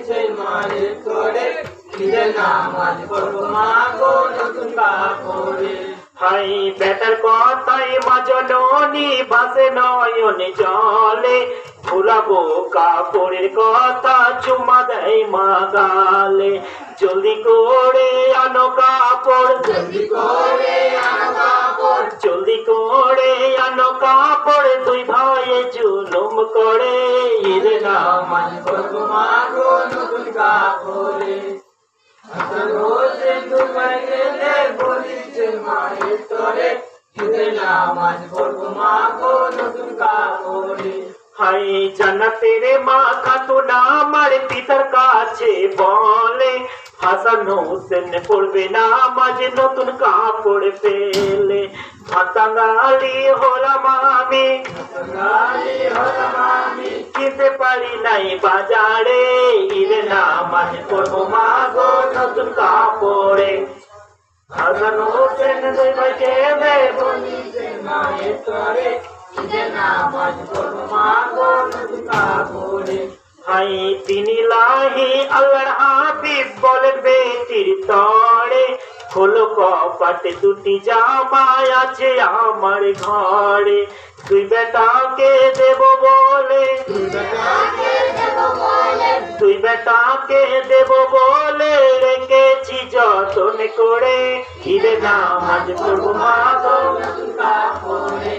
বলিছে মায়ের করে ঈদের নামাজ পড়বো মা গো নতুন কাপড়ে। হাই বেটার কথাই মা জননী ভাসে নয়ন জলে, ভুলাবো কাপড়ের কথা চুমা দেয় মা গালে। জলদি করে আনো কাপড়, জলদি করে আনো কাপড়, জলদি করে আনো কাপড়, দুই ভাইয়ে জুলুম করে ঈদের নামাজ পড়বো মা গো নতুন কাপড়ে। রোজে দুবার গেলে বলিছে মায়ের তরে ঈদের নামাজ পড়বো মা গো নতুন কাপড়ে। হাই জান্নাতের মা খাতুন আমার পিতার কাছে বলে, হাসান হোসেন পড়বে নামাজ নতুন কাপড় পেলে। ভাতাঙ্গালি হলাম আমি, গালি হলাম আমি, কিনতে পারি নাই বাজারে ঈদের নামাজ পড়বো মা গো নতুন কাপড়ে। হাসান হোসেন দুই ভাইকে বলিছে মায়ের তরে ঈদের নামাজ পড়বো মা গো নতুন কাপড়ে। হাই তিনি লাহি আল্লাহর হাবিব বলেন বেটির তরে, হলো কপাটে দুটি জামাই আছে আমার ঘরে। তুই বেটাকে দেব বলে, তুই বেটাকে দেব বলে রেখেছি যতন করে ঈদের নামাজ পড়বো মা গো নতুন কাপড়ে।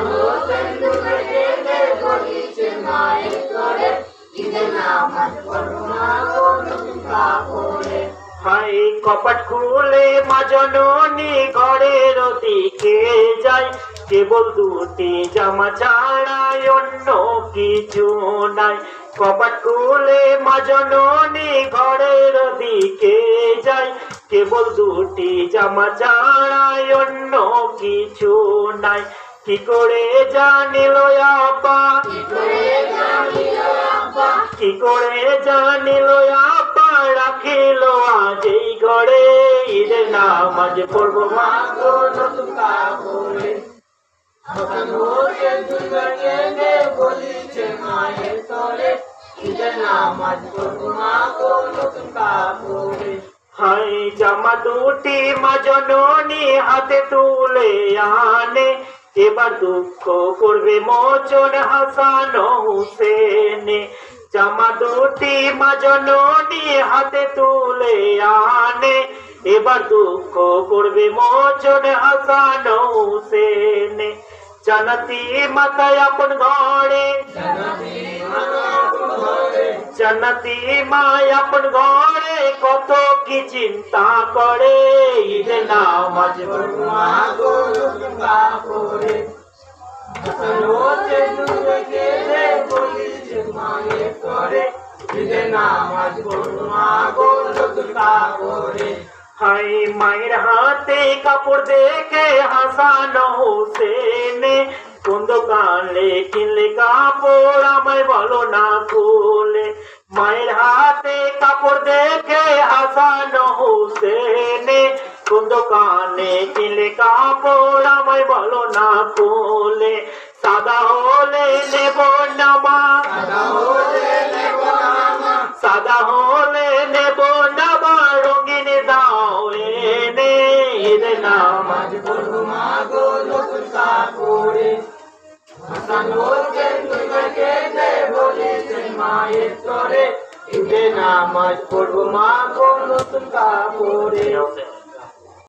হোসেন দুবার গেলে বলিছে মায়ের তরে ঈদের নামাজ পড়বো মা গো নতুন কাপড়ে। হাই কপাট খুলে মা জননী ঘরের দিকে যায়, কেবল দুটি জামা ছাড়া অন্য কিছু নাই। কপাট খুলে মা জননী ঘরের দিকে যায়, কেবল দুটি জামা ছাড়া অন্য কিছু নাই। কি করে জানিল আপা, কি করে জানিল আপা, কি করে জানিল আপা রাখিল আজ এই ঘরে ঈদের নামাজ পড়বো মা গো নতুন কাপড়ে। হাসান হোসেন দুবার গেলে বলিছে মায়ের তরে ঈদের নামাজ পড়বো মা গো নতুন কাপড়ে। হাই জামা দুটি মা জননী হাতে তুলে আনে, এবার দুঃখ করবে মোচন হাসান হোসেনে। জামা দুটি মা জননী হাতে তুলে আনে, এবার দুঃখ করবে মোচন হাসান হোসেনে। জান্নাতি মাতায় আপন ঘরে, জান্নাতি মায় আপন ঘরে কত কি চিন্তা করে ঈদের নামাজ পড়বো মা গো নতুন কাপড়ে। হাসান হোসেন দুবার গেলে বলিছে মায়ের তরে ঈদের নামাজ পড়বো মা গো নতুন কাপড়ে। হাই মায়ের হাতে কাপড় দেখে হাসান হোসেনে, কোন দোকানে কিনলে কাপড় আমায় বলো না খুলে। মায়ের হাতে কাপড় দেখে হাসান হোসেনে, কোন দোকানে কিনলে কাপড় আমায় বলো না খুলে। সাদা হলে নেব না মা, সাদা হলে নেব না মা, সাদা হলে নেব না মা, রঙিন দাও এনে ঈদের নামাজ পড়বো মা গো নতুন কাপড়ে। হাসান হোসেন দুবার গেলে বলিছে মায়ের তরে ঈদের নামাজ পড়বো মা গো নতুন কাপড়ে।